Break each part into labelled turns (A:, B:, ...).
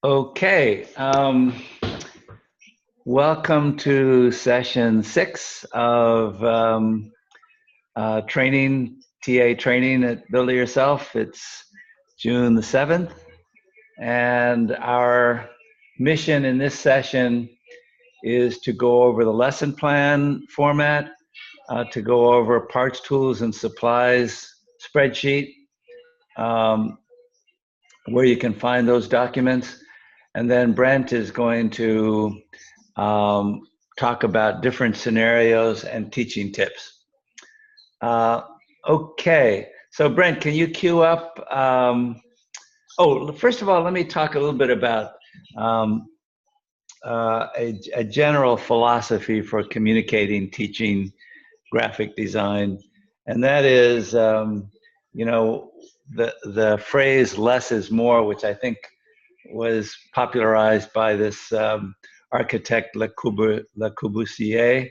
A: Okay, welcome to session 6 of training, TA training at Build It Yourself. It's June the 7th, and our mission in this session is to go over the lesson plan format, to go over parts, tools, and supplies spreadsheet, where you can find those documents. And then Brent is going to talk about different scenarios and teaching tips. Okay, so Brent, can you queue up? First of all, let me talk a little bit about a general philosophy for communicating, teaching graphic design, and that is, the phrase "less is more," which I think was popularized by this architect Le Corbusier.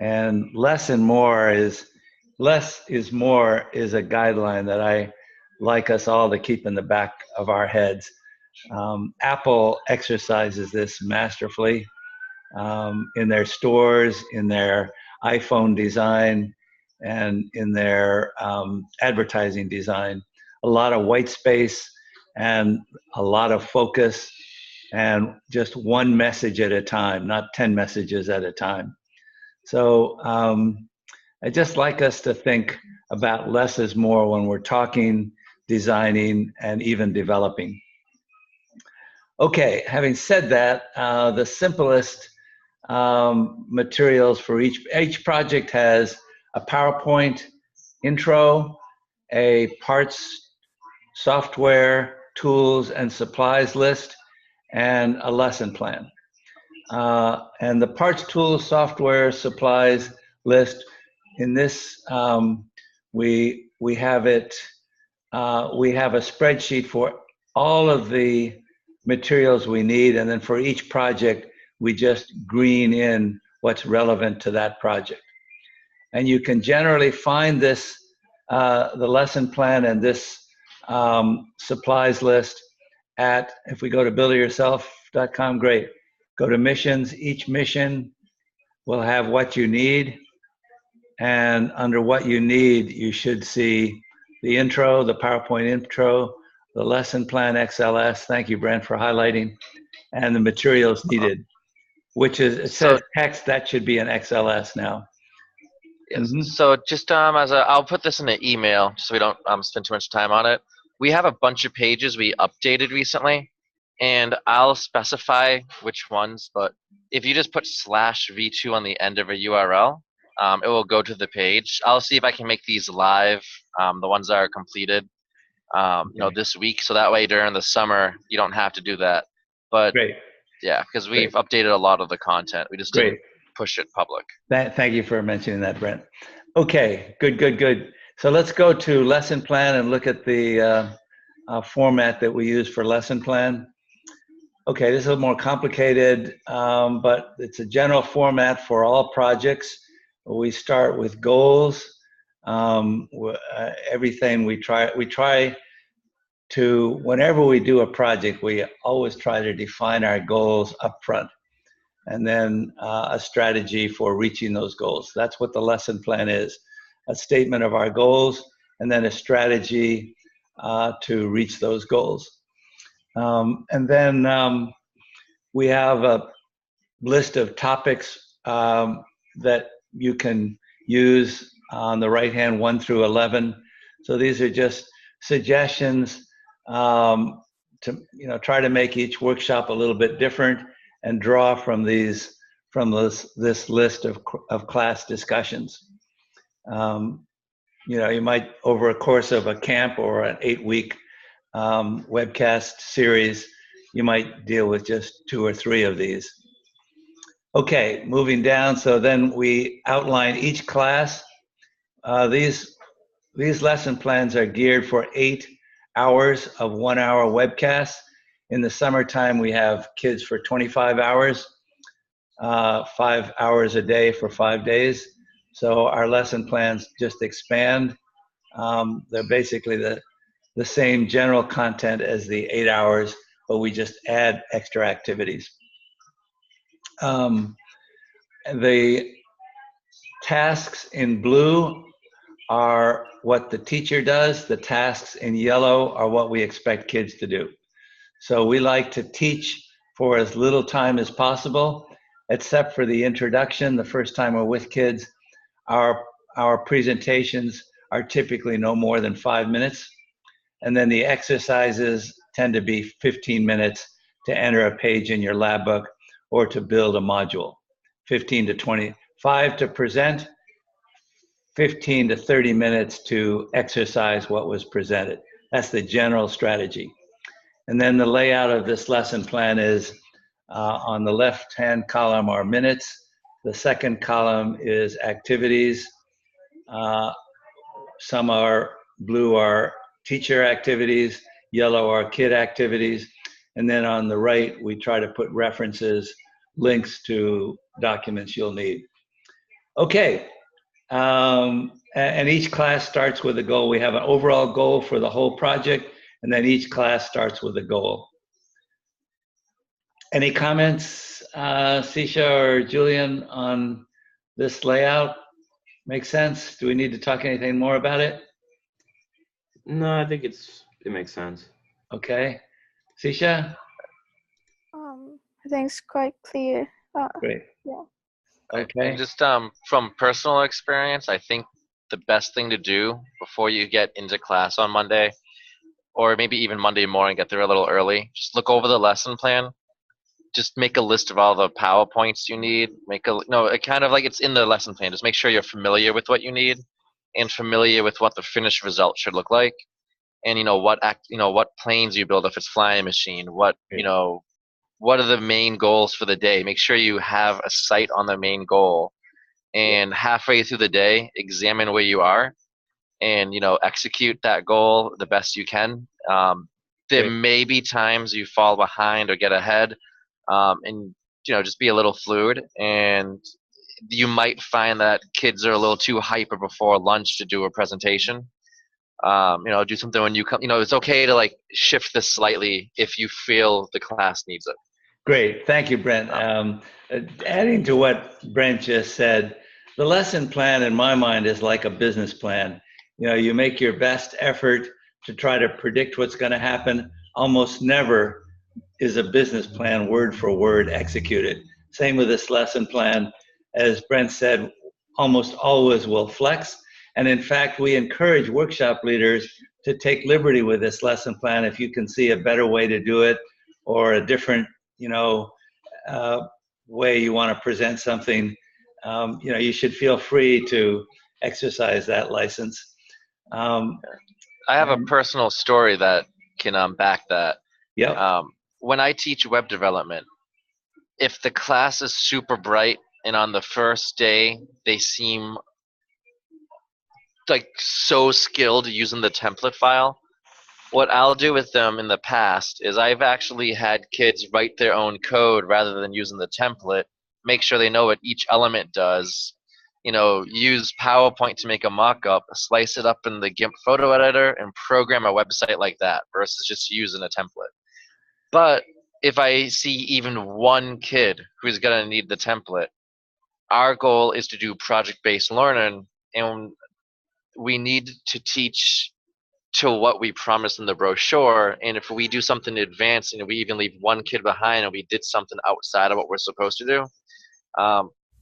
A: And less is more is a guideline that I like us all to keep in the back of our heads. Apple exercises this masterfully in their stores, in their iPhone design, and in their advertising design. A lot of white space and a lot of focus, and just one message at a time, not 10 messages at a time. So I just like us to think about less is more when we're talking, designing, and even developing. Okay, having said that, the simplest materials for each project has a PowerPoint intro, a parts, software, tools, and supplies list, and a lesson plan. And the parts, tools, software, supplies list, in this, we have it, we have a spreadsheet for all of the materials we need, and then for each project, we just green in what's relevant to that project. And you can generally find this, the lesson plan and this supplies list at, if we go to buildityourself.com, great. Go to missions. Each mission will have what you need. And under what you need, you should see the intro, the PowerPoint intro, the lesson plan XLS. Thank you, Brent, for highlighting. And the materials needed, which is, it says text, that should be an XLS now.
B: Yes. So just I'll put this in an email just so we don't spend too much time on it. We have a bunch of pages we updated recently, and I'll specify which ones, but if you just put /v2 on the end of a URL, it will go to the page. I'll see if I can make these live, the ones that are completed, this week, so that way during the summer you don't have to do that. But
A: great.
B: Yeah, because we've updated a lot of the content. We just didn't push it public.
A: Thank you for mentioning that, Brent. Okay, good. So let's go to lesson plan and look at the format that we use for lesson plan. Okay, this is a little more complicated, but it's a general format for all projects. We start with goals. Everything we try to, whenever we do a project, we always try to define our goals up front, and then a strategy for reaching those goals. That's what the lesson plan is: a statement of our goals, and then a strategy to reach those goals. And then we have a list of topics that you can use on the right hand, 1 through 11. So these are just suggestions to try to make each workshop a little bit different and draw from this list of class discussions. You might, over a course of a camp or an 8-week webcast series, you might deal with just 2 or 3 of these. Okay, moving down. So then we outline each class. These lesson plans are geared for 8 hours of 1-hour webcasts. In the summertime, we have kids for 25 hours, 5 hours a day for 5 days. So our lesson plans just expand. They're basically the same general content as the 8 hours, but we just add extra activities. The tasks in blue are what the teacher does. The tasks in yellow are what we expect kids to do. So we like to teach for as little time as possible, except for the introduction. The first time we're with kids, our presentations are typically no more than 5 minutes. And then the exercises tend to be 15 minutes to enter a page in your lab book or to build a module. 15 to 25 to present, 15 to 30 minutes to exercise what was presented. That's the general strategy. And then the layout of this lesson plan is on the left-hand column are minutes. The second column is activities. Some are blue are teacher activities, yellow are kid activities. And then on the right, we try to put references, links to documents you'll need. Okay, and each class starts with a goal. We have an overall goal for the whole project, and then each class starts with a goal. Any comments, Sisha or Julian, on this layout? Make sense? Do we need to talk anything more about it?
C: No, I think it makes sense.
A: Okay. Sisha?
D: I think it's quite clear.
A: Great.
D: Yeah.
A: Okay.
B: And just from personal experience, I think the best thing to do before you get into class on Monday, or maybe even Monday morning, get there a little early, just look over the lesson plan. Just make a list of all the PowerPoints you need. It kind of like it's in the lesson plan. Just make sure you're familiar with what you need and familiar with what the finished result should look like. And what planes you build if it's flying machine. What are the main goals for the day? Make sure you have a sight on the main goal. And halfway through the day, examine where you are and execute that goal the best you can. There may be times you fall behind or get ahead. And just be a little fluid, and you might find that kids are a little too hyper before lunch to do a presentation. Do something when you come. It's okay to like shift this slightly if you feel the class needs it.
A: Great, thank you, Brent. Adding to what Brent just said, the lesson plan in my mind is like a business plan. You make your best effort to try to predict what's going to happen. Almost never is a business plan word for word executed. Same with this lesson plan. As Brent said, almost always will flex. And in fact, we encourage workshop leaders to take liberty with this lesson plan. If you can see a better way to do it or a different, way you want to present something, you should feel free to exercise that license.
B: I have a personal story that can back that.
A: Yeah.
B: When I teach web development, if the class is super bright and on the first day they seem like so skilled using the template file, what I'll do with them in the past is I've actually had kids write their own code rather than using the template, make sure they know what each element does, use PowerPoint to make a mock-up, slice it up in the GIMP photo editor, and program a website like that versus just using a template. But if I see even one kid who's going to need the template, our goal is to do project-based learning, and we need to teach to what we promised in the brochure. And if we do something advanced and we even leave one kid behind and we did something outside of what we're supposed to do,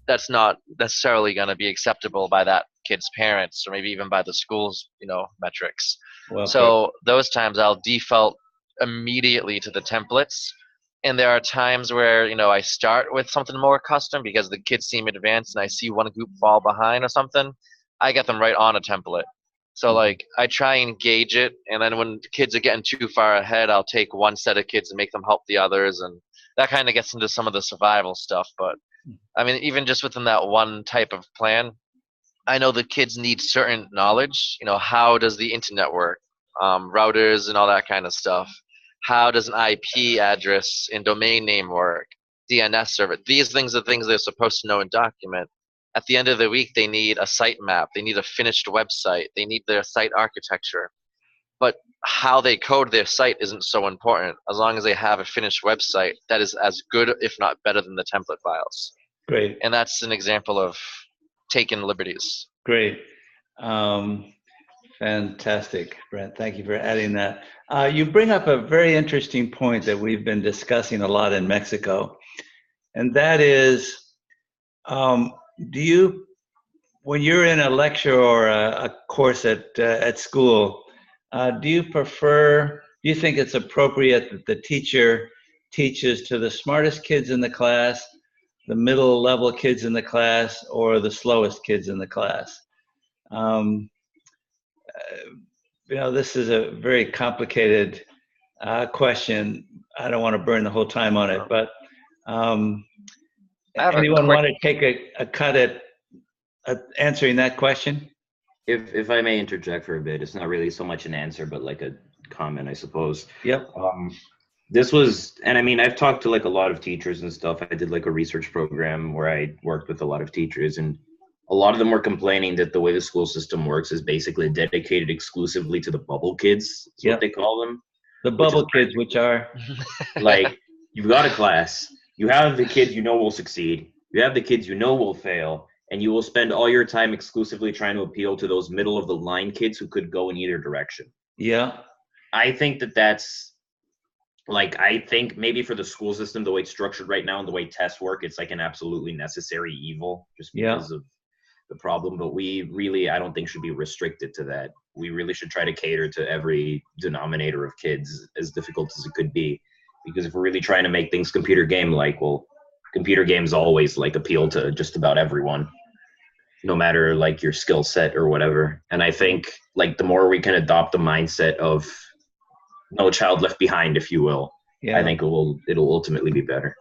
B: that's not necessarily going to be acceptable by that kid's parents or maybe even by the school's metrics.
A: Well,
B: so those times I'll default immediately to the templates, and there are times where I start with something more custom because the kids seem advanced and I see one group fall behind or something. I get them right on a template. So like I try and gauge it, and then when kids are getting too far ahead, I'll take one set of kids and make them help the others, and that kind of gets into some of the survival stuff. But I mean, even just within that one type of plan, I know the kids need certain knowledge. How does the internet work? Routers and all that kind of stuff. How does an IP address and domain name work? DNS server. These things are things they're supposed to know and document. At the end of the week, they need a site map. They need a finished website. They need their site architecture. but how they code their site isn't so important as long as they have a finished website that is as good, if not better, than the template files.
A: Great.
B: And that's an example of taking liberties.
A: Great. Fantastic, Brent. Thank you for adding that. You bring up a very interesting point that we've been discussing a lot in Mexico, and that is, do you, when you're in a lecture or a course at school, do you think it's appropriate that the teacher teaches to the smartest kids in the class, the middle level kids in the class, or the slowest kids in the class? This is a very complicated question. I don't want to burn the whole time on it, but anyone want to take a cut at answering that question?
C: If I may interject for a bit, it's not really so much an answer, but like a comment, I suppose.
A: Yep.
C: This was, and I mean, I've talked to like a lot of teachers and stuff. I did like a research program where I worked with a lot of teachers, and a lot of them were complaining that the way the school system works is basically dedicated exclusively to the bubble kids, is what they call them.
A: The bubble kids, which are?
C: Like, you've got a class, you have the kids you know will succeed, you have the kids you know will fail, and you will spend all your time exclusively trying to appeal to those middle of the line kids who could go in either direction.
A: Yeah.
C: I think that's, like, I think maybe for the school system, the way it's structured right now and the way tests work, it's like an absolutely necessary evil just because of the problem. But we really, I don't think should be restricted to that. We really should try to cater to every denominator of kids, as difficult as it could be. Because if we're really trying to make things computer game-like, well, computer games always like appeal to just about everyone, no matter like your skill set or whatever. And I think like the more we can adopt the mindset of no child left behind, if you will, I think it'll ultimately be better.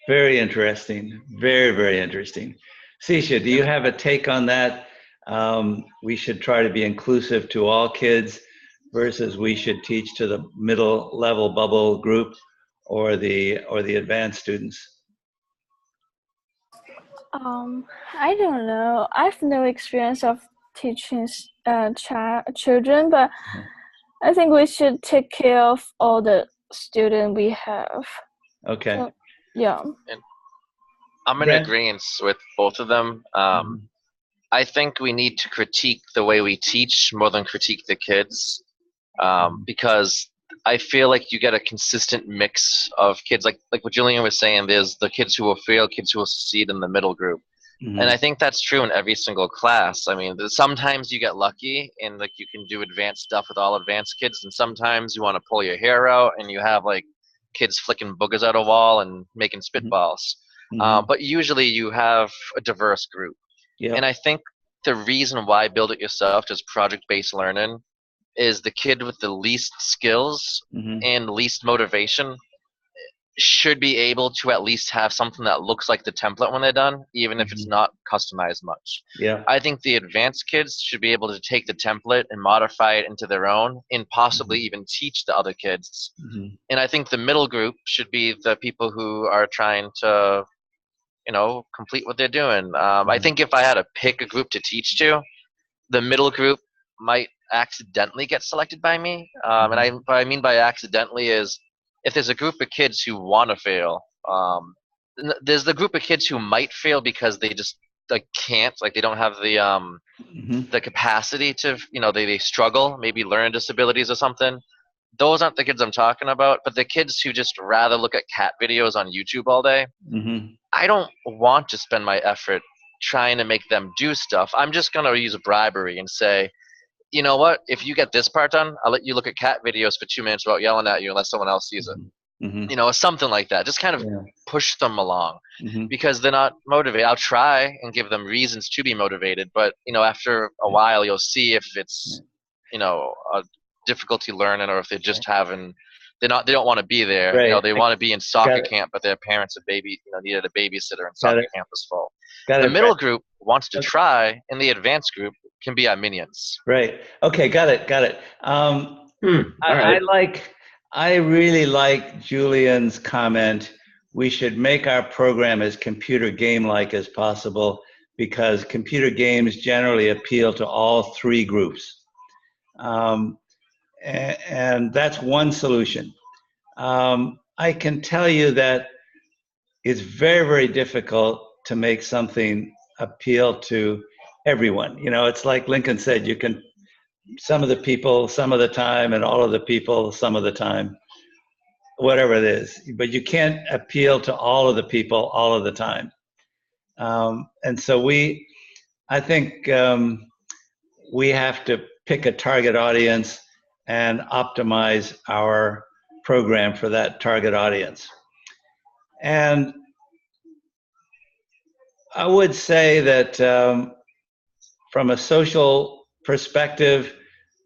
A: Very interesting. Very, very interesting. Sisha, do you have a take on that? We should try to be inclusive to all kids versus we should teach to the middle level bubble group or the advanced students?
D: I don't know. I have no experience of teaching children, but I think we should take care of all the students we have.
A: Okay.
D: So, yeah.
B: And I'm in agreement with both of them. I think we need to critique the way we teach more than critique the kids, because I feel like you get a consistent mix of kids. Like what Julian was saying, there's the kids who will fail, kids who will succeed in the middle group. And I think that's true in every single class. I mean, sometimes you get lucky and like you can do advanced stuff with all advanced kids, and sometimes you want to pull your hair out and you have like kids flicking boogers at a wall and making spitballs. But usually you have a diverse group. And I think the reason why Build It Yourself does project-based learning is the kid with the least skills and least motivation should be able to at least have something that looks like the template when they're done, even if it's not customized much. I think the advanced kids should be able to take the template and modify it into their own and possibly even teach the other kids. And I think the middle group should be the people who are trying to, complete what they're doing. I think if I had to pick a group to teach to, the middle group might accidentally get selected by me. And what I mean by accidentally is, if there's a group of kids who want to fail, there's the group of kids who might fail because they just can't, they don't have the capacity to, they struggle, maybe learning disabilities or something. Those aren't the kids I'm talking about, but the kids who just rather look at cat videos on YouTube all day. I don't want to spend my effort trying to make them do stuff. I'm just going to use a bribery and say, you know what, if you get this part done, I'll let you look at cat videos for 2 minutes without yelling at you unless someone else sees it. Something like that. Just kind of push them along because they're not motivated. I'll try and give them reasons to be motivated, but after a while you'll see if it's a difficulty learning or if they're just they don't want to be there. They want to be in soccer camp, but their parents needed a babysitter and soccer camp was full. The middle group wants to try, and the advanced group can be our minions.
A: Right. Okay. Got it. I really like Julian's comment. We should make our program as computer game-like as possible because computer games generally appeal to all three groups. and that's one solution. I can tell you that it's very, very difficult to make something appeal to everyone. You know, it's like Lincoln said, you can some of the people some of the time and all of the people some of the time, whatever it is, but you can't appeal to all of the people all of the time. And so I think we have to pick a target audience and optimize our program for that target audience. And I would say that from a social perspective,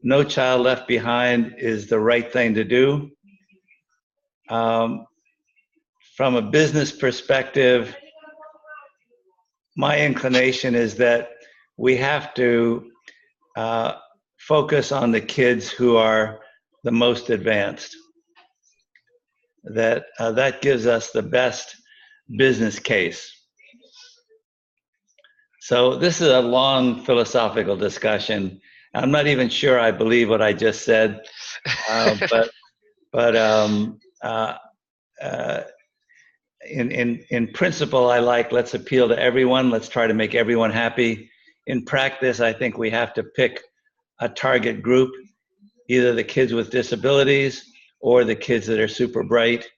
A: No Child Left Behind is the right thing to do. From a business perspective, my inclination is that we have to focus on the kids who are the most advanced. That gives us the best business case. So this is a long philosophical discussion. I'm not even sure I believe what I just said, but in principle, I like let's appeal to everyone. Let's try to make everyone happy. In practice, I think we have to pick a target group, either the kids with disabilities or the kids that are super bright.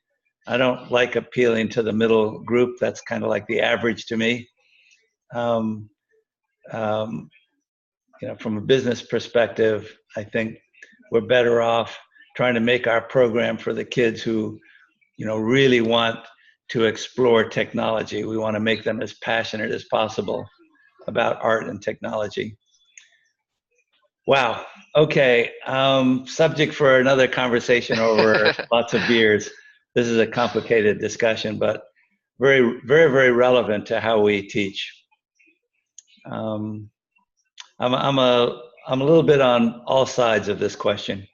A: I don't like appealing to the middle group. That's kind of like the average to me. You know, from a business perspective, I think we're better off trying to make our program for the kids who, you know, really want to explore technology. We want to make them as passionate as possible about art and technology. Wow. Okay. Subject for another conversation over lots of beers. This is a complicated discussion, but very, very, very relevant to how we teach. I'm a little bit on all sides of this question.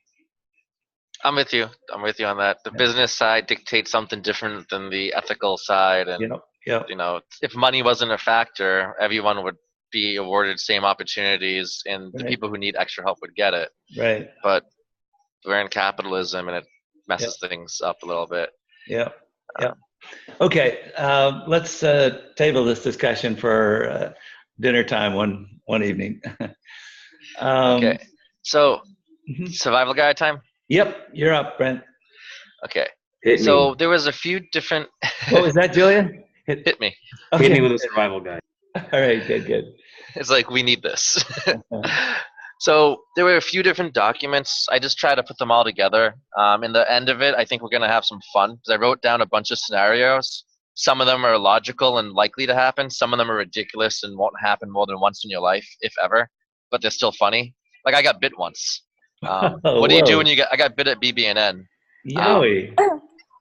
B: I'm with you. I'm with you on that. The business side dictates something different than the ethical side, and you know, if money wasn't a factor, everyone would be awarded same opportunities, and the people who need extra help would get it.
A: Right.
B: But we're in capitalism, and it messes things up a little bit.
A: Yeah. Yeah. Okay. Let's table this discussion for dinner time one evening.
B: Okay. So, survival guide time?
A: Yep. You're up, Brent.
B: Okay. So there was a few different.
A: What was that, Julian?
B: Hit me.
A: Okay.
C: Hit me with a survival guide.
A: All right. Good.
B: It's like, we need this. So there were a few different documents. I just tried to put them all together. In the end of it, I think we're going to have some fun, because I wrote down a bunch of scenarios. Some of them are logical and likely to happen. Some of them are ridiculous and won't happen more than once in your life, if ever. But they're still funny. Like, I got bit once. What do you do when you I got bit at BB&N?
A: Yowie.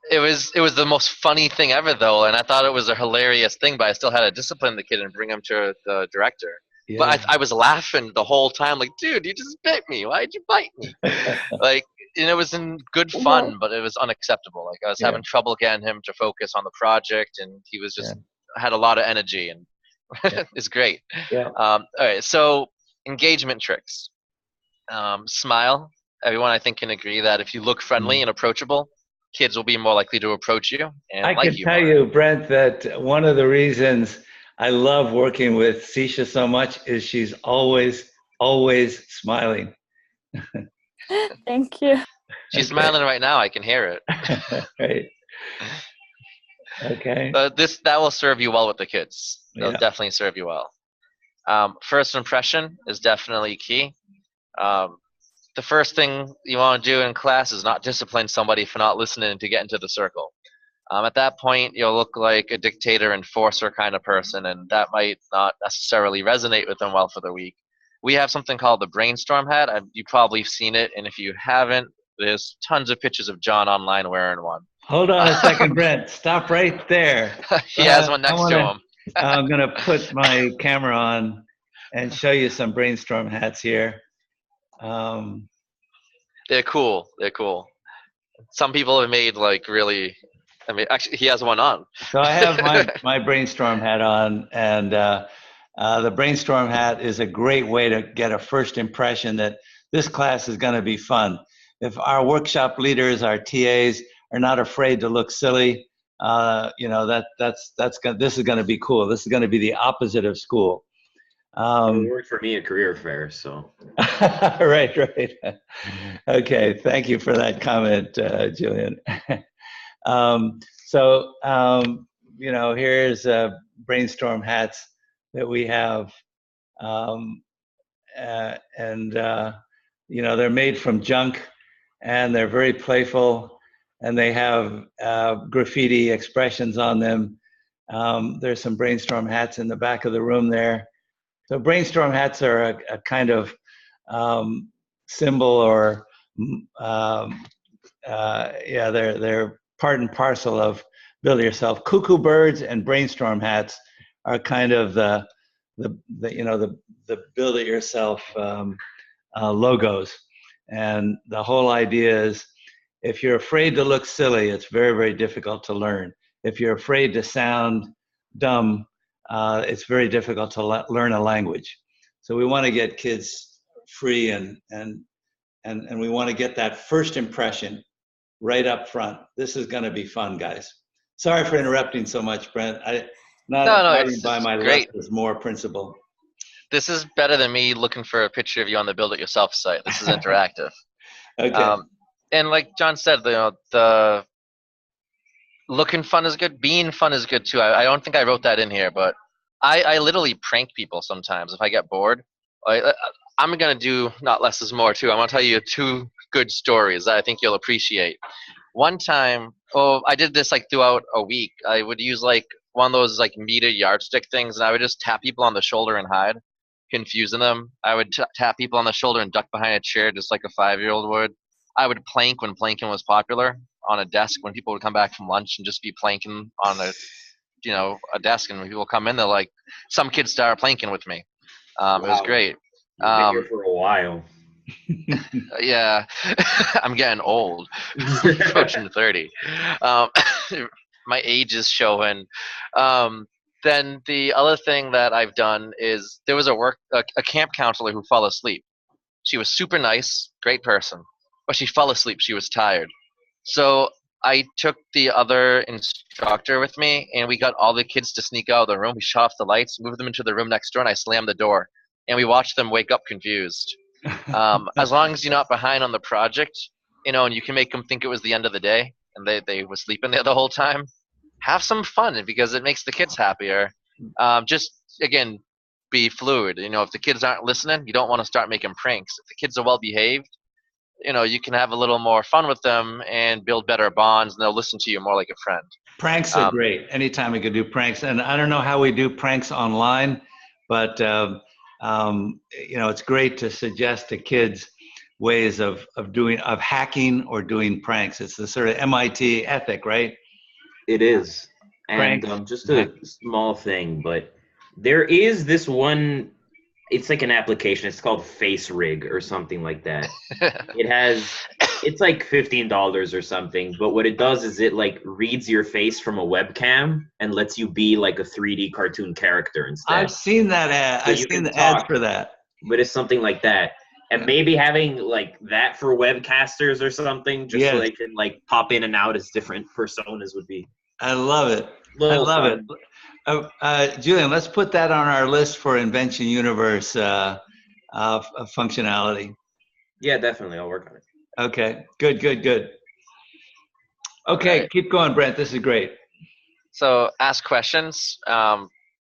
B: It was the most funny thing ever, though, and I thought it was a hilarious thing, but I still had to discipline the kid and bring him to the director. Yeah. But I was laughing the whole time, like, dude, you just bit me. Why'd you bite me? Like, and it was in good fun, but it was unacceptable. Like, I was having trouble getting him to focus on the project, and he was just had a lot of energy, and it's great. Yeah. All right, so engagement tricks. Smile. Everyone, I think, can agree that if you look friendly and approachable, kids will be more likely to approach you and
A: I
B: like
A: can tell you, Brent, that one of the reasons I love working with Sisha so much is she's always smiling.
D: Thank you.
B: She's smiling right now. I can hear it.
A: Right. Okay.
B: That will serve you well with the kids. It'll definitely serve you well. First impression is definitely key. The first thing you want to do in class is not discipline somebody for not listening to get into the circle. At that point, you'll look like a dictator, enforcer kind of person, and that might not necessarily resonate with them well for the week. We have something called the brainstorm hat. You probably have seen it, and if you haven't, there's tons of pictures of John online wearing one.
A: Hold on a second, Brent. Stop right there.
B: He has one next to him.
A: I'm going to put my camera on and show you some brainstorm hats here.
B: They're cool. Some people have made like really. I mean, actually, he has one on.
A: So I have my brainstorm hat on, and the brainstorm hat is a great way to get a first impression that this class is going to be fun. if our workshop leaders, our TAs, are not afraid to look silly, you know, this is going to be cool. This is going to be the opposite of school.
C: It worked for me at career fair, so.
A: Right. Okay, thank you for that comment, Julian. You know, here's brainstorm hats that we have, you know, they're made from junk, and they're very playful, and they have graffiti expressions on them. There's some brainstorm hats in the back of the room there. So brainstorm hats are a kind of symbol, or yeah, they're part and parcel of build it yourself. Cuckoo birds and brainstorm hats are kind of the you know, the build it yourself logos. And the whole idea is, if you're afraid to look silly, it's very, very difficult to learn. If you're afraid to sound dumb, it's very difficult to learn a language. So we want to get kids free, and we want to get that first impression right up front. This is going to be fun, guys. Sorry for interrupting so much, Brent. Not abiding by my less is more principle.
B: This is better than me looking for a picture of you on the Build It Yourself site. This is interactive.
A: Okay.
B: And like John said, you know, the looking fun is good. Being fun is good too. I don't think I wrote that in here, but I literally prank people sometimes if I get bored. I'm gonna do not less is more too. I'm gonna tell you 2 good stories that I think you'll appreciate. One time, I did this like throughout a week. I would use like one of those like meter yardstick things, and I would just tap people on the shoulder and hide, confusing them. I would tap people on the shoulder and duck behind a chair just like a 5-year-old would. I would plank when planking was popular on a desk when people would come back from lunch, and just be planking on a desk, and when people come in, they're like, some kids started planking with me. Wow. It was great.
C: You've been here for a while.
B: Yeah, I'm getting old, approaching 30. My age is showing. Then the other thing that I've done is, there was a camp counselor who fell asleep. She was super nice, great person, but she fell asleep. She was tired. So I took the other instructor with me, and we got all the kids to sneak out of the room. We shut off the lights, moved them into the room next door, and I slammed the door. And we watched them wake up confused. As long as you're not behind on the project, you know, and you can make them think it was the end of the day, and they were sleeping there the whole time, have some fun, because it makes the kids happier. Just, again, be fluid. You know, if the kids aren't listening, you don't want to start making pranks. If the kids are well behaved, you know, you can have a little more fun with them and build better bonds, and they'll listen to you more like a friend.
A: Pranks are great. Anytime we could do pranks. And I don't know how we do pranks online, but you know, it's great to suggest to kids ways of hacking or doing pranks. It's the sort of MIT ethic, right?
C: It is. And just a small thing, but there is this one, it's like an application. It's called Face Rig or something like that. It's like $15 or something, but what it does is it like reads your face from a webcam and lets you be like a 3D cartoon character instead.
A: I've seen that ad.
C: So
A: I've seen the ads for that.
C: But it's something like that. And maybe having like that for webcasters or something, just so they can like pop in and out as different personas would be.
A: I love it. I love it. Julian, let's put that on our list for Invention Universe functionality.
C: Yeah, definitely. I'll work on it.
A: Okay, good. Okay, right. Keep going, Brent. This is great.
B: So ask questions.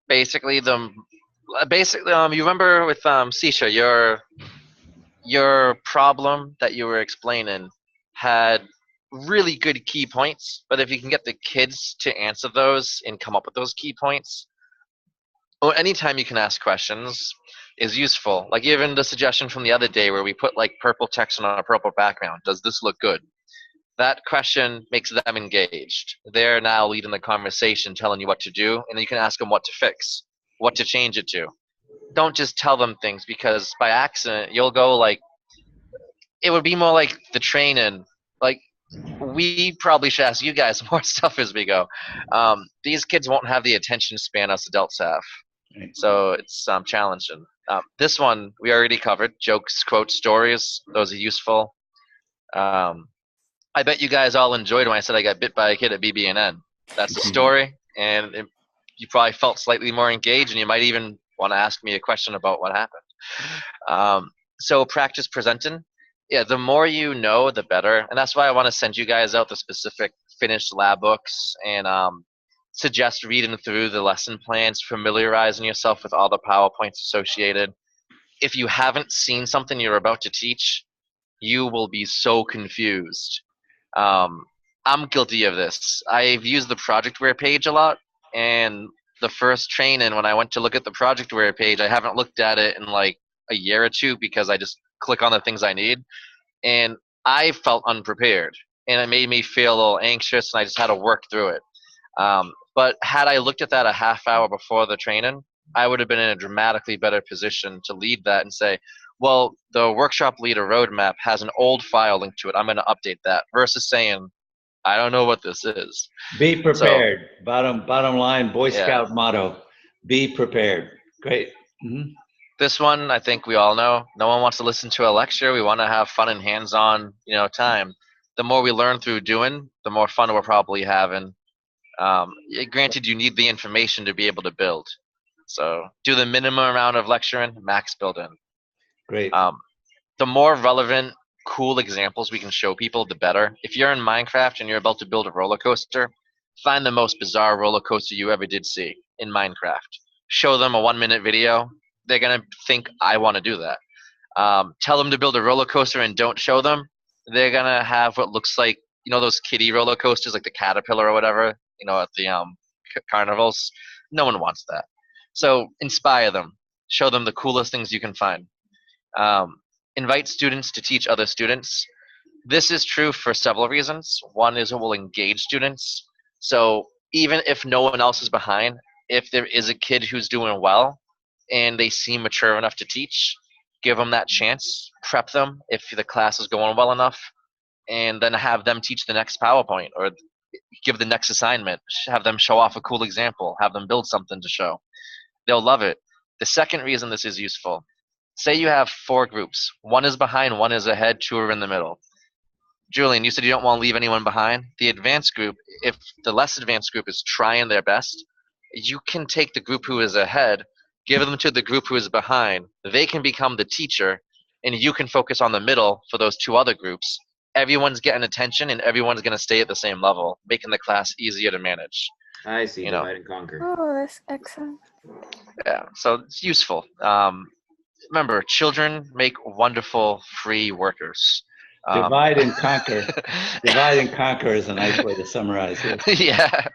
B: Basically, you remember with Sisha, your problem that you were explaining had really good key points, but if you can get the kids to answer those and come up with those key points, or anytime you can ask questions is useful. Like even the suggestion from the other day where we put like purple text on a purple background. Does this look good? That question makes them engaged. They're now leading the conversation, telling you what to do, and then you can ask them what to fix, what to change it to. Don't just tell them things, because by accident you'll go like, it would be more like the training. Like, we probably should ask you guys more stuff as we go. These kids won't have the attention span us adults have. So it's challenging. This one we already covered. Jokes, quotes, stories. Those are useful. I bet you guys all enjoyed when I said I got bit by a kid at BB&N. That's the story, and you probably felt slightly more engaged, and you might even want to ask me a question about what happened. So practice presenting. Yeah, the more you know, the better, and that's why I want to send you guys out the specific finished lab books and suggest reading through the lesson plans, familiarizing yourself with all the PowerPoints associated. If you haven't seen something you're about to teach, you will be so confused. I'm guilty of this. I've used the projectware page a lot, and the first training when I went to look at the projectware page, I haven't looked at it in like a year or two because I just click on the things I need, and I felt unprepared, and it made me feel a little anxious, and I just had to work through it. But had I looked at that a half hour before the training, I would have been in a dramatically better position to lead that and say, well, the workshop leader roadmap has an old file linked to it. I'm going to update that versus saying, I don't know what this is.
A: Be prepared. So, bottom line, Boy Scout motto, be prepared. Great. Mm-hmm.
B: This one, I think we all know. No one wants to listen to a lecture. We want to have fun and hands-on, time. The more we learn through doing, the more fun we're probably having. Granted, you need the information to be able to build. So do the minimum amount of lecturing, max building.
A: Great.
B: The more relevant, cool examples we can show people, the better. If you're in Minecraft and you're about to build a roller coaster, find the most bizarre roller coaster you ever did see in Minecraft. Show them a 1-minute video. They're going to think, I want to do that. Tell them to build a roller coaster and don't show them. They're going to have what looks like, those kiddie roller coasters, like the Caterpillar or whatever, at the carnivals. No one wants that. So inspire them. Show them the coolest things you can find. Invite students to teach other students. This is true for several reasons. One is it will engage students. So even if no one else is behind, if there is a kid who's doing well and they seem mature enough to teach, give them that chance, prep them if the class is going well enough, and then have them teach the next PowerPoint or give the next assignment, have them show off a cool example, have them build something to show. They'll love it. The second reason this is useful, say you have 4 groups. 1 is behind, 1 is ahead, 2 are in the middle. Julian, you said you don't want to leave anyone behind. The advanced group, if the less advanced group is trying their best, you can take the group who is ahead, give them to the group who is behind. They can become the teacher, and you can focus on the middle for those 2 other groups. Everyone's getting attention, and everyone's going to stay at the same level, making the class easier to manage.
C: I see, divide and conquer.
D: Oh, that's excellent.
B: Yeah, so it's useful. Remember, children make wonderful free workers.
A: Divide and conquer. Divide and conquer is a nice way to summarize it.
B: Yeah.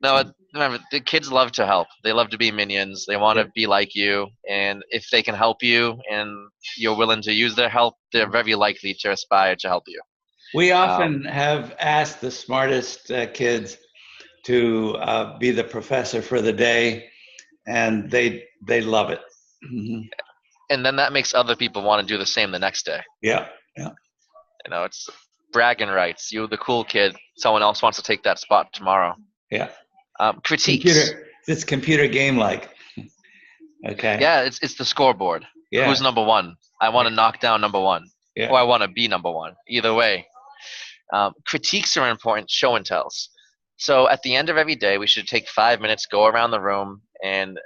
B: No, remember, the kids love to help. They love to be minions. They want to be like you. And if they can help you and you're willing to use their help, they're very likely to aspire to help you.
A: We often have asked the smartest kids to be the professor for the day, and they love it. Mm-hmm.
B: And then that makes other people want to do the same the next day.
A: Yeah.
B: It's bragging rights. You're the cool kid. Someone else wants to take that spot tomorrow.
A: Yeah.
B: Critiques.
A: It's computer game-like. Okay.
B: Yeah, it's the scoreboard. Yeah. Who's number 1? I want to knock down number 1. Yeah. Or I want to be number 1. Either way. Critiques are important show and tells. So at the end of every day, we should take 5 minutes, go around the room, and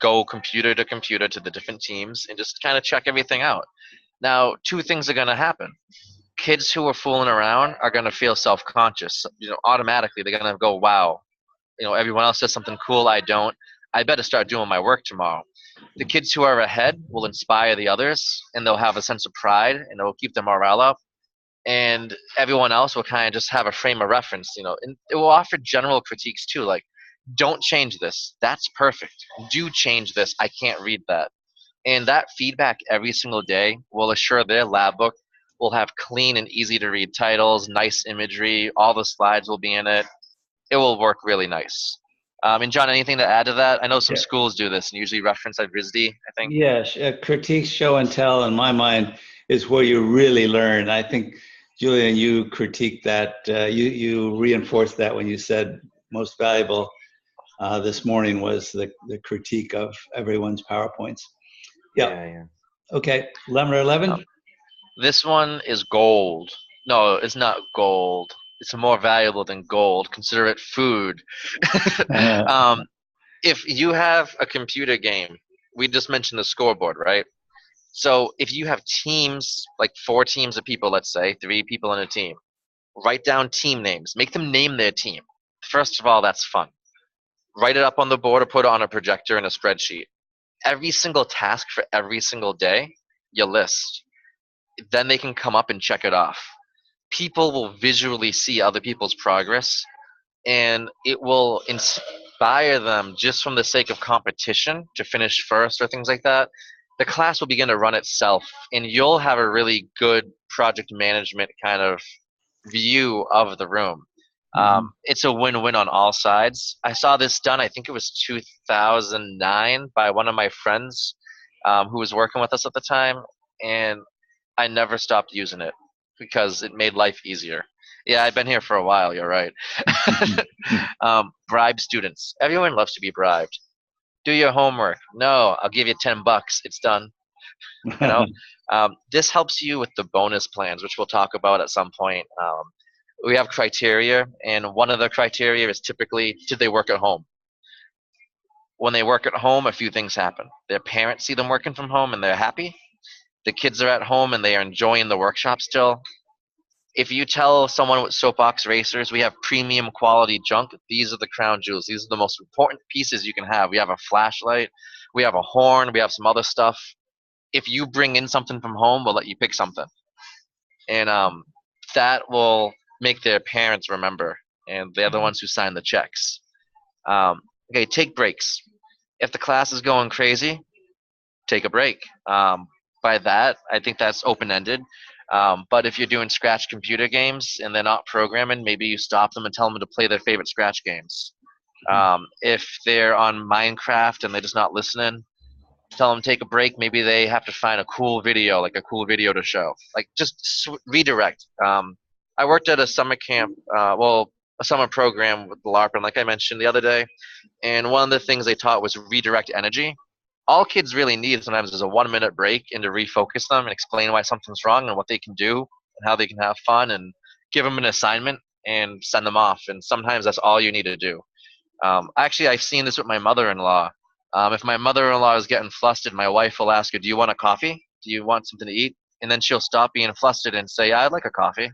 B: go computer to computer to the different teams and just kind of check everything out. Now, 2 things are going to happen. Kids who are fooling around are going to feel self-conscious. Automatically, they're going to go, wow, everyone else does something cool, I don't. I better start doing my work tomorrow. The kids who are ahead will inspire the others, and they'll have a sense of pride, and it will keep their morale up. And everyone else will kind of just have a frame of reference, and it will offer general critiques too, like, don't change this. That's perfect. Do change this. I can't read that. And that feedback every single day will assure their lab book will have clean and easy to read titles, nice imagery, all the slides will be in it. It will work really nice. And John, anything to add to that? I know some schools do this and usually reference at RISD, I think.
A: Yes, critique, show and tell, in my mind, is where you really learn. I think, Julian, you critiqued that. You reinforced that when you said most valuable this morning was the critique of everyone's PowerPoints. Yeah. Okay, number 11.
B: This one is gold. No, it's not gold. It's more valuable than gold. Consider it food. um, if you have a computer game, we just mentioned the scoreboard, right? So if you have teams, like 4 teams of people, let's say 3 people in a team, write down team names. Make them name their team. First of all, that's fun. Write it up on the board or put it on a projector in a spreadsheet. Every single task for every single day, you list. Then they can come up and check it off. People will visually see other people's progress, and it will inspire them just from the sake of competition to finish first or things like that. The class will begin to run itself, and you'll have a really good project management kind of view of the room. It's a win-win on all sides. I saw this done, I think it was 2009, by one of my friends who was working with us at the time, and I never stopped using it because it made life easier. Yeah, I've been here for a while, you're right. Bribe students. Everyone loves to be bribed. Do your homework. No, I'll give you $10. It's done. You know, this helps you with the bonus plans, which we'll talk about at some point. We have criteria, and one of the criteria is typically, did they work at home? When they work at home, a few things happen. Their parents see them working from home and they're happy. The kids are at home and they are enjoying the workshop still. If you tell someone with soapbox racers, we have premium quality junk, these are the crown jewels. These are the most important pieces you can have. We have a flashlight, we have a horn, we have some other stuff. If you bring in something from home, we'll let you pick something. And that will make their parents remember, and they're the ones who sign the checks. Okay, take breaks. If the class is going crazy, take a break. By that, I think that's open-ended. But if you're doing Scratch computer games and they're not programming, maybe you stop them and tell them to play their favorite Scratch games. If they're on Minecraft and they're just not listening, tell them to take a break. Maybe they have to find a cool video, like a cool video to show. Like, just redirect. I worked at a summer camp, a summer program with LARPing, like I mentioned the other day, and one of the things they taught was redirect energy. All kids really need sometimes is a 1-minute break and to refocus them and explain why something's wrong and what they can do and how they can have fun, and give them an assignment and send them off. And sometimes that's all you need to do. Actually, I've seen this with my mother-in-law. If my mother-in-law is getting flustered, my wife will ask her, do you want a coffee? Do you want something to eat? And then she'll stop being flustered and say, yeah, I'd like a coffee.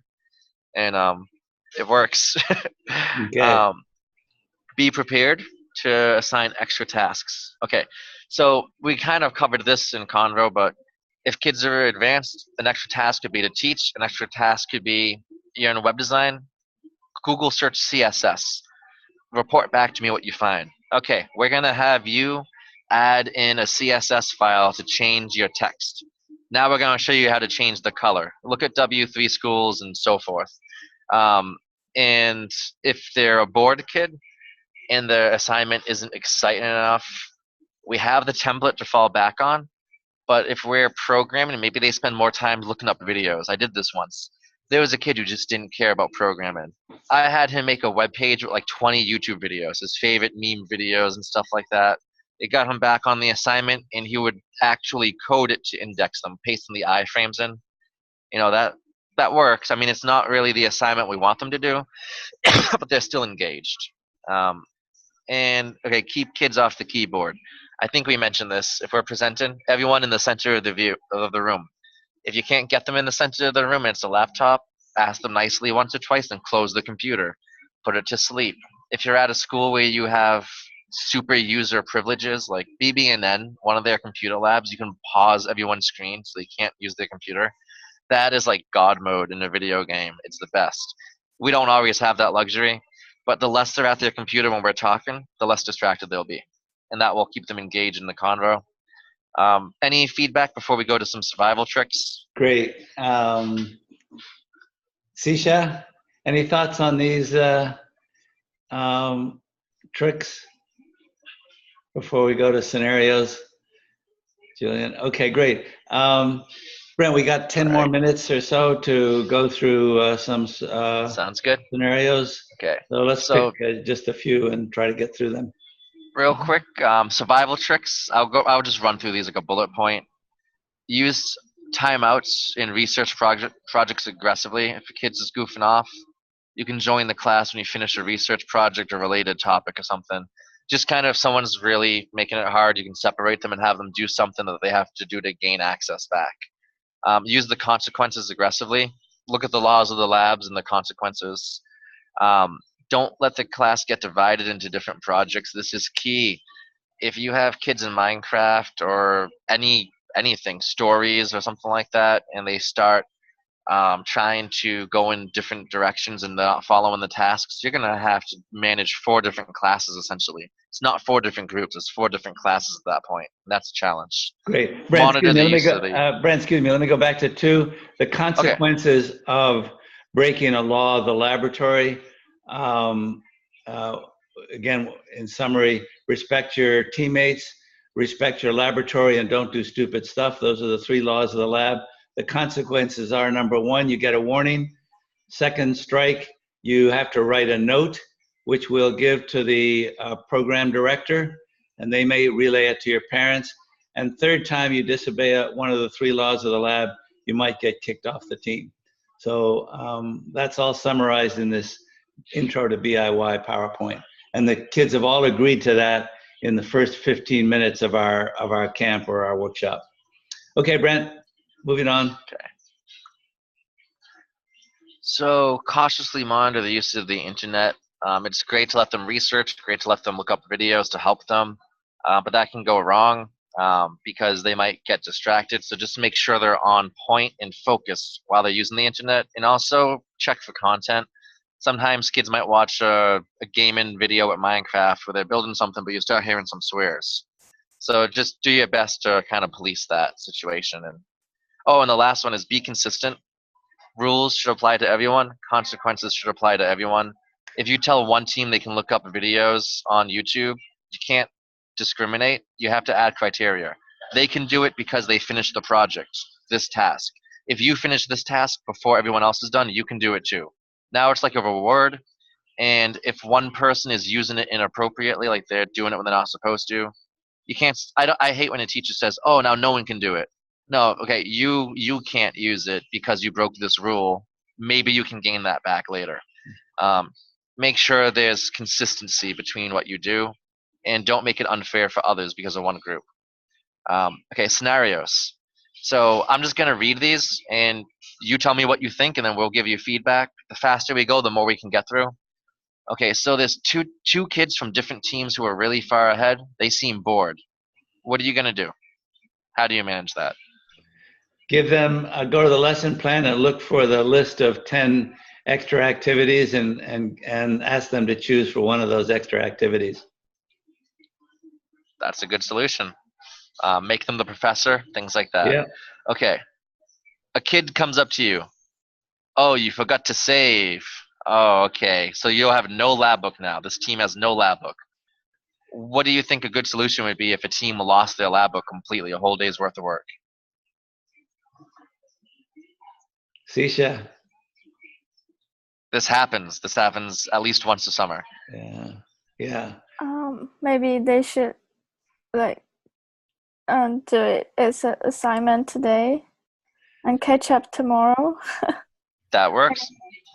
B: And it works.
A: Okay.
B: Be prepared to assign extra tasks. Okay, so we kind of covered this in convo, but if kids are advanced, an extra task could be to teach. An extra task could be, you're in web design, Google search CSS. Report back to me what you find. Okay, we're going to have you add in a CSS file to change your text. Now we're going to show you how to change the color. Look at W3 schools and so forth. And if they're a bored kid and their assignment isn't exciting enough, we have the template to fall back on. But if we're programming, maybe they spend more time looking up videos. I did this once. There was a kid who just didn't care about programming. I had him make a web page with like 20 YouTube videos, his favorite meme videos and stuff like that. It got him back on the assignment, and he would actually code it to index them, pasting the iframes in. You know, that works. I mean, it's not really the assignment we want them to do, but they're still engaged. And okay, keep kids off the keyboard. I think we mentioned this. If we're presenting, everyone in the center of the room. If you can't get them in the center of the room and it's a laptop, ask them nicely once or twice and close the computer. Put it to sleep. If you're at a school where you have super user privileges like BB&N, one of their computer labs, you can pause everyone's screen so they can't use their computer. That is like God mode in a video game. It's the best. We don't always have that luxury, but the less they're at their computer when we're talking, the less distracted they'll be. And that will keep them engaged in the convo. Any feedback before we go to some survival tricks?
A: Great. Sisha, any thoughts on these tricks before we go to scenarios? Julian? Okay, great. Brent, we got 10 more minutes or so to go through some
B: Sounds good.
A: scenarios.
B: Okay.
A: So let's pick just a few and try to get through them.
B: Real quick, survival tricks. I'll just run through these like a bullet point. Use timeouts in research projects aggressively. If a kid's just goofing off, you can join the class when you finish a research project or related topic or something. Just kind of if someone's really making it hard, you can separate them and have them do something that they have to do to gain access back. Use the consequences aggressively. Look at the laws of the labs and the consequences. Don't let the class get divided into different projects. This is key. If you have kids in Minecraft or anything, stories or something like that, and they start trying to go in different directions and not following the tasks, you're going to have to manage 4 different classes essentially. It's not 4 different groups, it's 4 different classes at that point. And that's a challenge.
A: Great. Brent,
B: Monitor the use of the...
A: Brent, excuse me, let me go back to 2. The consequences of breaking a law of the laboratory. Again, in summary, respect your teammates, respect your laboratory, and don't do stupid stuff. Those are the 3 laws of the lab. The consequences are, number 1, you get a warning. Second strike, you have to write a note, which we'll give to the program director, and they may relay it to your parents. And third time you disobey one of the 3 laws of the lab, you might get kicked off the team. So that's all summarized in this intro to BIY PowerPoint. And the kids have all agreed to that in the first 15 minutes of our camp or our workshop. Okay, Brent, moving on.
B: Okay. So cautiously monitor the use of the internet. It's great to let them research, great to let them look up videos to help them, but that can go wrong because they might get distracted. So just make sure they're on point and focused while they're using the internet, and also check for content. Sometimes kids might watch a gaming video at Minecraft where they're building something, but you start hearing some swears. So just do your best to kind of police that situation. And the last one is be consistent. Rules should apply to everyone. Consequences should apply to everyone. If you tell one team they can look up videos on YouTube, you can't discriminate. You have to add criteria. They can do it because they finished the project, this task. If you finish this task before everyone else is done, you can do it too. Now it's like a reward, and if one person is using it inappropriately, like they're doing it when they're not supposed to, you can't. I hate when a teacher says, "Oh, now no one can do it." No, okay, you can't use it because you broke this rule. Maybe you can gain that back later. Make sure there's consistency between what you do, and don't make it unfair for others because of one group. Okay, scenarios. So I'm just going to read these, and you tell me what you think, and then we'll give you feedback. The faster we go, the more we can get through. Okay, so there's two kids from different teams who are really far ahead. They seem bored. What are you going to do? How do you manage that?
A: Give them, go to the lesson plan and look for the list of 10 extra activities and ask them to choose for one of those extra activities.
B: That's a good solution. Make them the professor, things like that.
A: Yeah.
B: Okay. A kid comes up to you. Oh, you forgot to save. Oh, okay. So you'll have no lab book now. This team has no lab book. What do you think a good solution would be if a team lost their lab book completely, a whole day's worth of work?
A: Sisha.
B: This happens. This happens at least once a summer.
A: Yeah. Yeah.
D: Maybe they should do it as an assignment today and catch up tomorrow.
B: That works.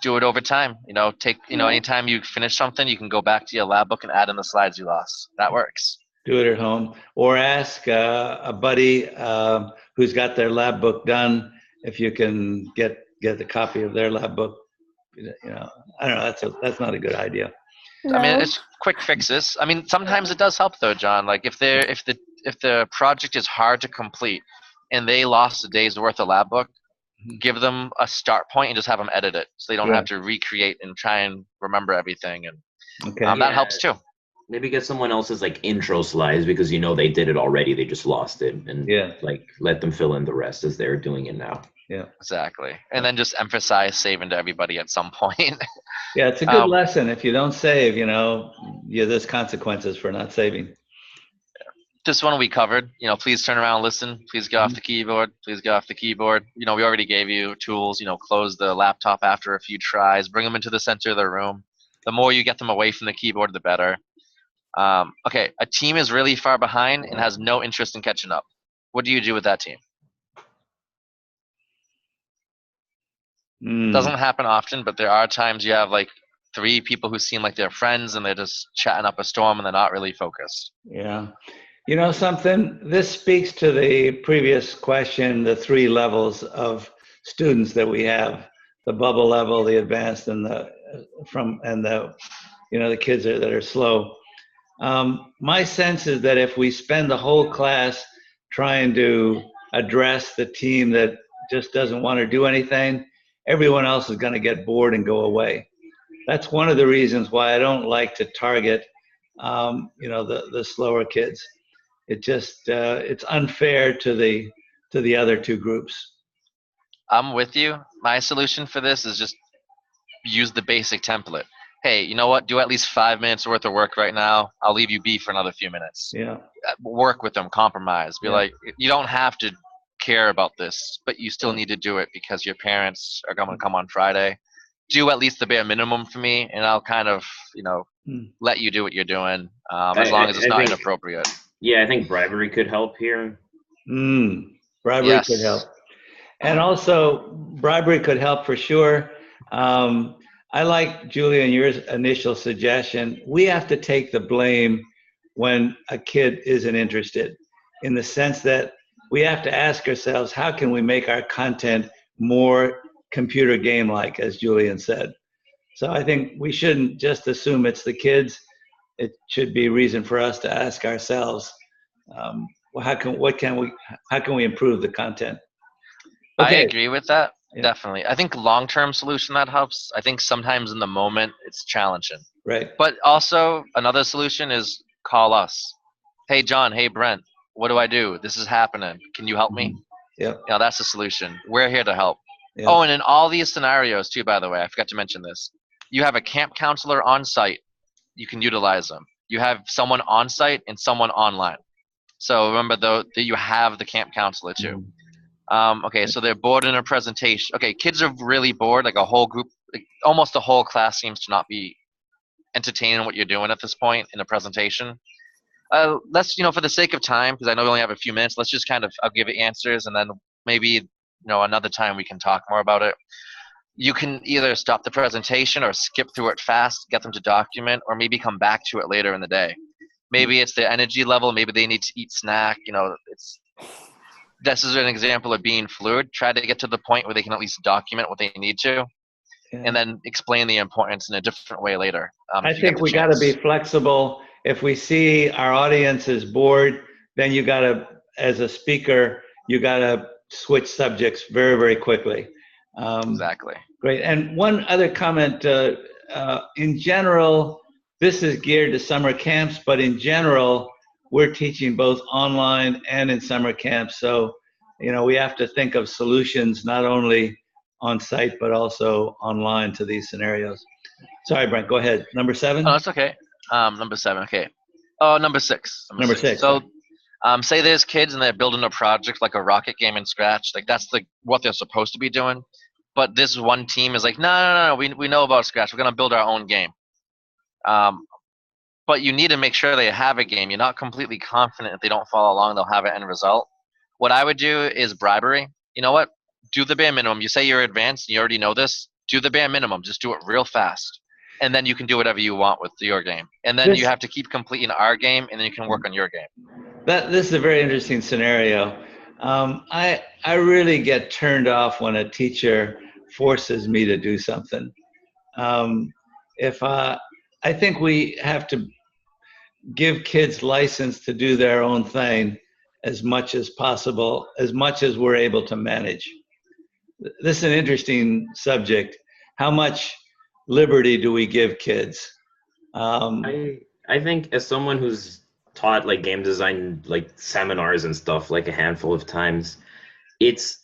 B: Do it over time. Anytime you finish something, you can go back to your lab book and add in the slides you lost. That works.
A: Do it at home, or ask a buddy who's got their lab book done if you can get a copy of their lab book. I don't know. That's not a good idea.
D: No.
B: I mean, it's quick fixes. I mean, sometimes it does help though, John. Like if the project is hard to complete and they lost a day's worth of lab book, give them a start point and just have them edit it, so they don't have to recreate and try and remember everything. And that helps too.
C: Maybe get someone else's intro slides because they did it already. They just lost it, and let them fill in the rest as they're doing it now.
A: Yeah,
B: exactly. And then just emphasize saving to everybody at some point.
A: Yeah, it's a good lesson. If you don't save, there's consequences for not saving.
B: Just one we covered. Please turn around, listen. Please get off the keyboard. Please get off the keyboard. We already gave you tools. Close the laptop after a few tries. Bring them into the center of the room. The more you get them away from the keyboard, the better. Okay, a team is really far behind and has no interest in catching up. What do you do with that team? Doesn't happen often, but there are times you have like 3 people who seem like they're friends and they're just chatting up a storm and they're not really focused.
A: Yeah. You know something? This speaks to the previous question, the 3 levels of students that we have: the bubble level, the advanced, and the the kids that are slow. My sense is that if we spend the whole class trying to address the team that just doesn't want to do anything, everyone else is going to get bored and go away. That's one of the reasons why I don't like to target, the slower kids. It just it's unfair to the other 2 groups.
B: I'm with you. My solution for this is just use the basic template. Hey, you know what? Do at least 5 minutes worth of work right now. I'll leave you be for another few minutes.
A: Yeah.
B: Work with them, compromise. Be like, you don't have to care about this, but you still need to do it because your parents are going to come on Friday. Do at least the bare minimum for me, and I'll kind of, let you do what you're doing, as long as it's not inappropriate.
C: Yeah, I think bribery could help here.
A: Bribery could help. And also, bribery could help for sure. I like, Julian, your initial suggestion. We have to take the blame when a kid isn't interested, in the sense that we have to ask ourselves, how can we make our content more computer game-like, as Julian said? So I think we shouldn't just assume it's the kids. It should be reason for us to ask ourselves, how can we improve the content? Okay.
B: I agree with that. Definitely. I think long-term solution that helps. I think sometimes in the moment it's challenging.
A: Right.
B: But also another solution is call us. Hey, John. Hey, Brent. What do I do? This is happening. Can you help me?
A: Yeah.
B: That's the solution. We're here to help.
A: Yeah.
B: Oh, and in all these scenarios too, by the way, I forgot to mention this. You have a camp counselor on site. You can utilize them. You have someone on site and someone online. So remember though that you have the camp counselor too. Okay, so they're bored in a presentation. Okay, kids are really bored, like a whole group, like almost the whole class seems to not be entertaining what you're doing at this point in a presentation. Let's, for the sake of time, because I know we only have a few minutes, let's just I'll give it answers, and then maybe, another time we can talk more about it. You can either stop the presentation or skip through it fast, get them to document, or maybe come back to it later in the day. Maybe it's their energy level, maybe they need to eat snack, this is an example of being fluid. Try to get to the point where they can at least document what they need to, and then explain the importance in a different way later.
A: I think we got to be flexible. If we see our audience is bored, then you got to, as a speaker, you got to switch subjects very, very quickly.
B: Exactly.
A: Great. And one other comment, in general, this is geared to summer camps, but in general, we're teaching both online and in summer camps. So, we have to think of solutions not only on site, but also online to these scenarios. Sorry, Brent, go ahead. Number 7?
B: Oh, that's okay. Number 7, okay. Oh, number 6.
A: Number 6.
B: So, say there's kids and they're building a project like a rocket game in Scratch. Like that's what they're supposed to be doing. But this one team is like, no, we know about Scratch. We're going to build our own game. But you need to make sure they have a game. You're not completely confident if they don't follow along, they'll have an end result. What I would do is bribery. You know what? Do the bare minimum. You say you're advanced, you already know this. Do the bare minimum. Just do it real fast. And then you can do whatever you want with your game. And then you have to keep completing our game, and then you can work on your game. This
A: is a very interesting scenario. I really get turned off when a teacher forces me to do something. I think we have to give kids license to do their own thing as much as possible, as much as we're able to manage. This is an interesting subject. How much liberty do we give kids?
C: I think as someone who's taught like game design, like seminars and stuff, like a handful of times, it's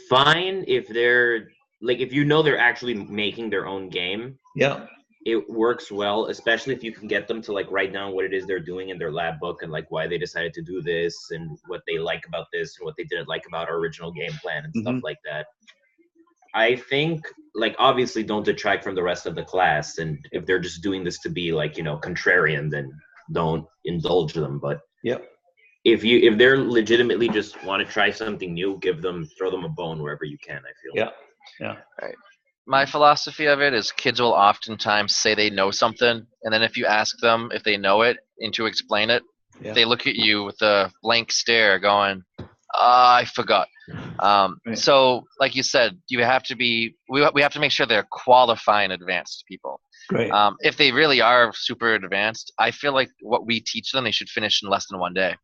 C: fine if they're like, if they're actually making their own game.
A: Yeah.
C: It works well, especially if you can get them to like write down what it is they're doing in their lab book and like why they decided to do this and what they like about this and what they didn't like about our original game plan and stuff like that. I think like obviously don't detract from the rest of the class, and if they're just doing this to be like, contrarian, then don't indulge them. But if they're legitimately just want to try something new, throw them a bone wherever you can, I feel.
A: Yeah.
B: Right. My philosophy of it is kids will oftentimes say they know something, and then if you ask them if they know it and to explain it, they look at you with a blank stare going, I forgot.
A: Right.
B: So like you said, we have to make sure they're qualifying advanced people.
A: Great.
B: If they really are super advanced, I feel like what we teach them, they should finish in less than 1 day.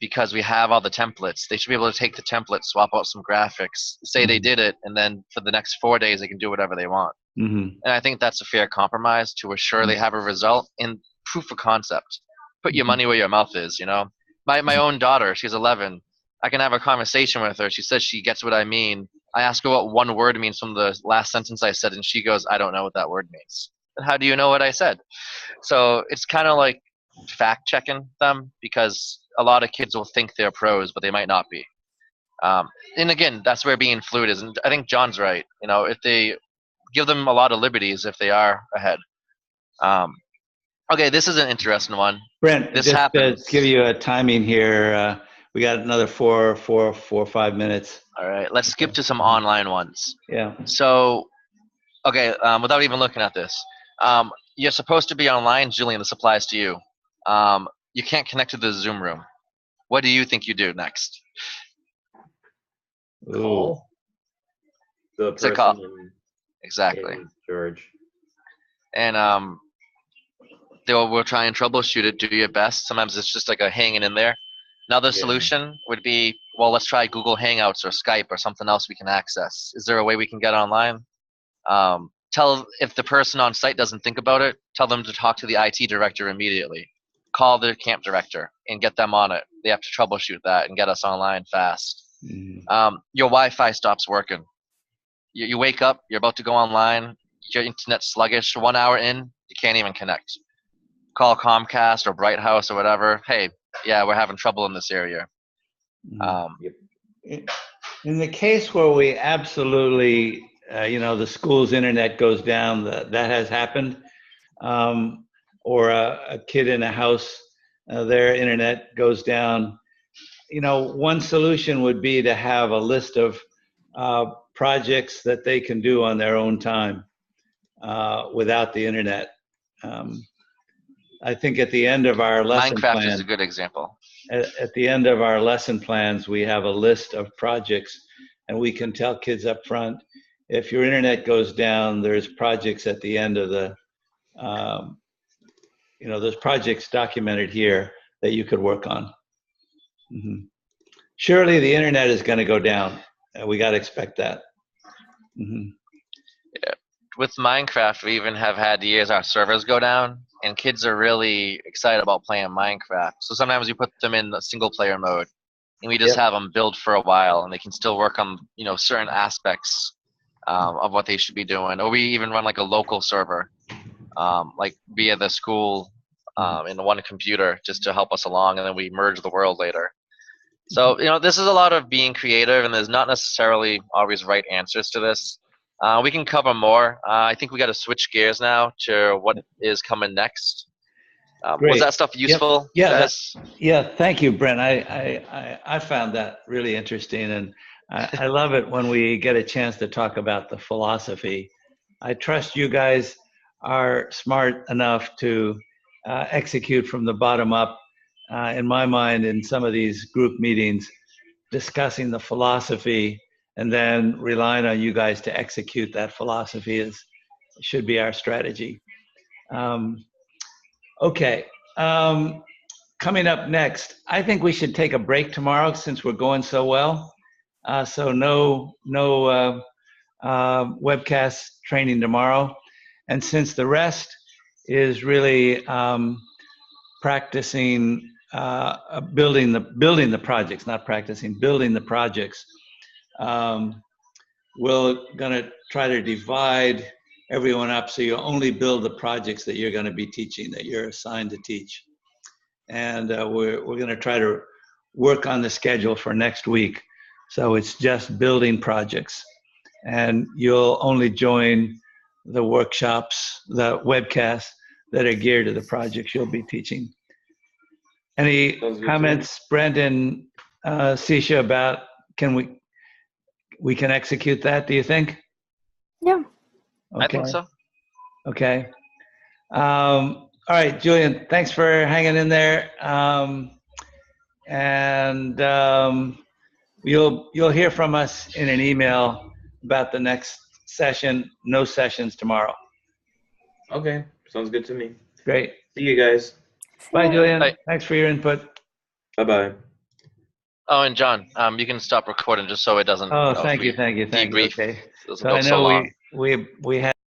B: Because we have all the templates. They should be able to take the template, swap out some graphics, say they did it, and then for the next 4 days they can do whatever they want. And I think that's a fair compromise to assure they have a result in proof of concept. Put your money where your mouth is, you know. My own daughter, she's 11. I can have a conversation with her. She says she gets what I mean. I ask her what one word means from the last sentence I said, and she goes, I don't know what that word means. How do you know what I said? So it's kind of like fact checking them, because a lot of kids will think they're pros, but they might not be. And again, that's where being fluid is. And I think John's right. You know, if they give them a lot of liberties, if they are ahead. Okay, this is an interesting one.
A: Brent,
B: this
A: just
B: happens.
A: to give you a timing here, we got another 5 minutes.
B: All right, let's skip to some online ones.
A: Yeah.
B: So, okay, without even looking at this, you're supposed to be online, Julian. This applies to you. You can't connect to the Zoom room. What do you think you do next?
C: Call the
B: It's a
C: person
B: call. Exactly.
C: in George.
B: And we'll try and troubleshoot it, do your best. Sometimes it's just like a hanging in there. Another solution would be, well, let's try Google Hangouts or Skype or something else we can access. Is there a way we can get online? If the person on site doesn't think about it, tell them to talk to the IT director immediately. Call the camp director and get them on it. They have to troubleshoot that and get us online fast. Your Wi-Fi stops working. You wake up, you're about to go online, your internet's sluggish, 1 hour in, you can't even connect. Call Comcast or Bright House or whatever. Hey, yeah, we're having trouble in this area.
A: In the case where we absolutely, the school's internet goes down, that has happened, or a kid in a house, their internet goes down. One solution would be to have a list of projects that they can do on their own time without the internet. I think at the end of our lesson
B: Minecraft
A: plan,
B: is a good example.
A: At the end of our lesson plans, we have a list of projects, and we can tell kids up front, if your internet goes down, there's projects at the end of the, there's projects documented here that you could work on. Surely the internet is going to go down. We got to expect that.
B: Yeah. With Minecraft, we even have had years our servers go down, and kids are really excited about playing Minecraft. So sometimes we put them in the single player mode, and we just have them build for a while, and they can still work on certain aspects of what they should be doing. Or we even run like a local server, like via the school in the one computer, just to help us along, and then we merge the world later. So this is a lot of being creative, and there's not necessarily always right answers to this. We can cover more. I think we got to switch gears now to what is coming next. Was that stuff useful?
A: Yep. Yeah. Thank you, Brent. I found that really interesting, and I love it when we get a chance to talk about the philosophy. I trust you guys are smart enough to execute from the bottom up. In my mind, in some of these group meetings, discussing the philosophy and then relying on you guys to execute that philosophy should be our strategy. Okay. Coming up next, I think we should take a break tomorrow since we're going so well. So no webcast training tomorrow. And since the rest is really practicing building the projects, not practicing, building the projects. We're going to try to divide everyone up so you only build the projects that you're going to be teaching, that you're assigned to teach. And we're going to try to work on the schedule for next week. So it's just building projects. And you'll only join the workshops, the webcasts that are geared to the projects you'll be teaching. Any comments, Brendan, Sisha, about we can execute that, do you think?
D: Yeah.
A: Okay.
B: I think so.
A: Okay. All right, Julian, thanks for hanging in there. And you'll hear from us in an email about the next session. No sessions tomorrow.
C: Okay, sounds good to me.
A: Great.
C: See you guys.
A: Bye, Julian.
B: Bye.
A: Thanks for your input.
C: Bye-bye.
B: Oh, and John, you can stop recording just so it doesn't.
A: Oh,
B: if
A: thank
B: we
A: you.
B: debrief,
A: Okay.
B: doesn't
A: So
B: go
A: I
B: so
A: know
B: long.
A: we had.